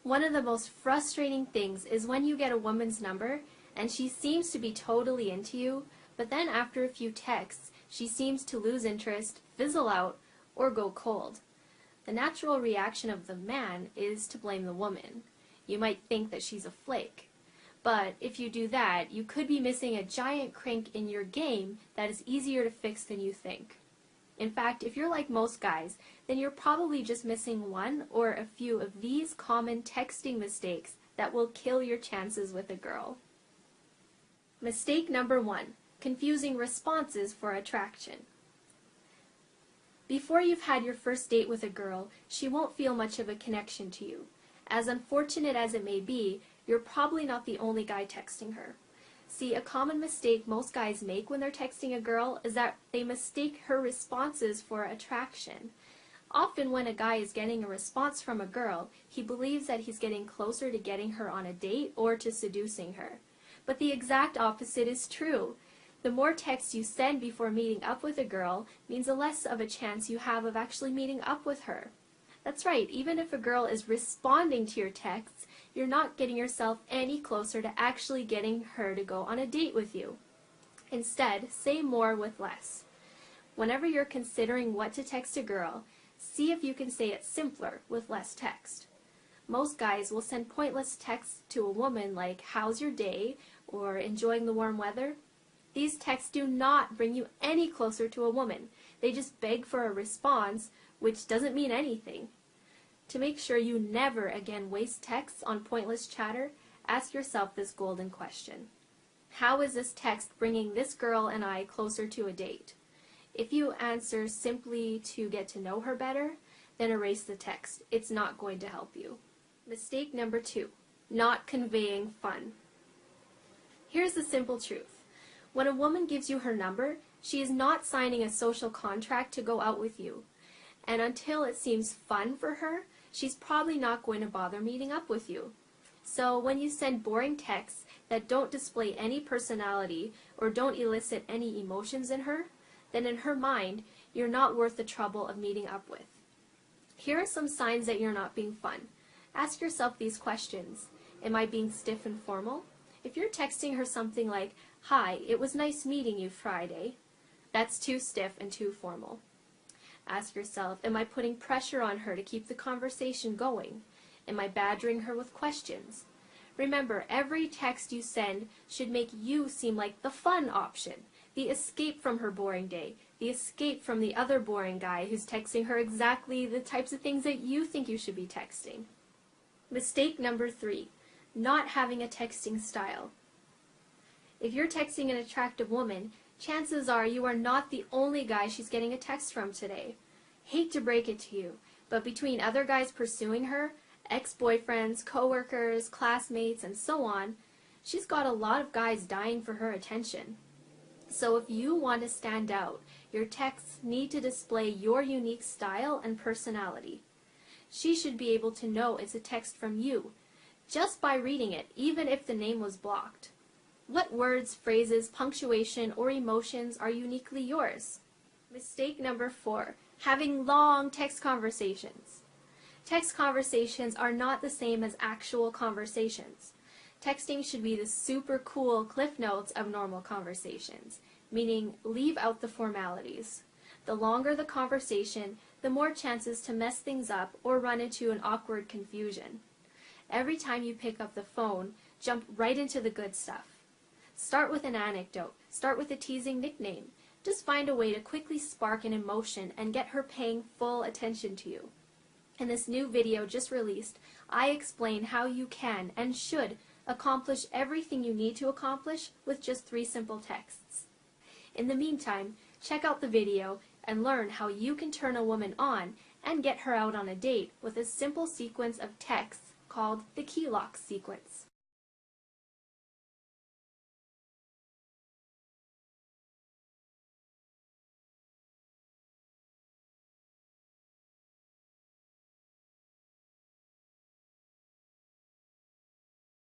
One of the most frustrating things is when you get a woman's number and she seems to be totally into you, but then after a few texts, she seems to lose interest, fizzle out, or go cold. The natural reaction of the man is to blame the woman. You might think that she's a flake. But if you do that, you could be missing a giant crank in your game that is easier to fix than you think. In fact, if you're like most guys, then you're probably just missing one or a few of these common texting mistakes that will kill your chances with a girl. Mistake number 1, confusing responses for attraction. Before you've had your first date with a girl, she won't feel much of a connection to you. As unfortunate as it may be, you're probably not the only guy texting her. See, a common mistake most guys make when they're texting a girl is that they mistake her responses for attraction. Often when a guy is getting a response from a girl, he believes that he's getting closer to getting her on a date or to seducing her. But the exact opposite is true. The more texts you send before meeting up with a girl means the less of a chance you have of actually meeting up with her. That's right, even if a girl is responding to your texts, you're not getting yourself any closer to actually getting her to go on a date with you. Instead, say more with less. Whenever you're considering what to text a girl, see if you can say it simpler with less text. Most guys will send pointless texts to a woman like, "How's your day?" or "Enjoying the warm weather?" These texts do not bring you any closer to a woman. They just beg for a response, which doesn't mean anything. To make sure you never again waste texts on pointless chatter, ask yourself this golden question. How is this text bringing this girl and I closer to a date? If you answer simply to get to know her better, then erase the text. It's not going to help you. Mistake number 2, not conveying fun. Here's the simple truth. When a woman gives you her number, she is not signing a social contract to go out with you. And until it seems fun for her, she's probably not going to bother meeting up with you. So when you send boring texts that don't display any personality or don't elicit any emotions in her, then in her mind, you're not worth the trouble of meeting up with. Here are some signs that you're not being fun. Ask yourself these questions. Am I being stiff and formal? If you're texting her something like, "Hi, it was nice meeting you Friday," that's too stiff and too formal. Ask yourself, am I putting pressure on her to keep the conversation going? Am I badgering her with questions? Remember, every text you send should make you seem like the fun option, the escape from her boring day, the escape from the other boring guy who's texting her exactly the types of things that you think you should be texting. Mistake number 3, not having a texting style. If you're texting an attractive woman, chances are you are not the only guy she's getting a text from today. Hate to break it to you, but between other guys pursuing her, ex-boyfriends, coworkers, classmates, and so on, she's got a lot of guys dying for her attention. So if you want to stand out, your texts need to display your unique style and personality. She should be able to know it's a text from you, just by reading it, even if the name was blocked. What words, phrases, punctuation, or emotions are uniquely yours? Mistake number 4, having long text conversations. Text conversations are not the same as actual conversations. Texting should be the super cool cliff notes of normal conversations, meaning leave out the formalities. The longer the conversation, the more chances to mess things up or run into an awkward confusion. Every time you pick up the phone, jump right into the good stuff. Start with an anecdote. Start with a teasing nickname. Just find a way to quickly spark an emotion and get her paying full attention to you. In this new video just released, I explain how you can and should accomplish everything you need to accomplish with just 3 simple texts. In the meantime, check out the video and learn how you can turn a woman on and get her out on a date with a simple sequence of texts called the key lock sequence.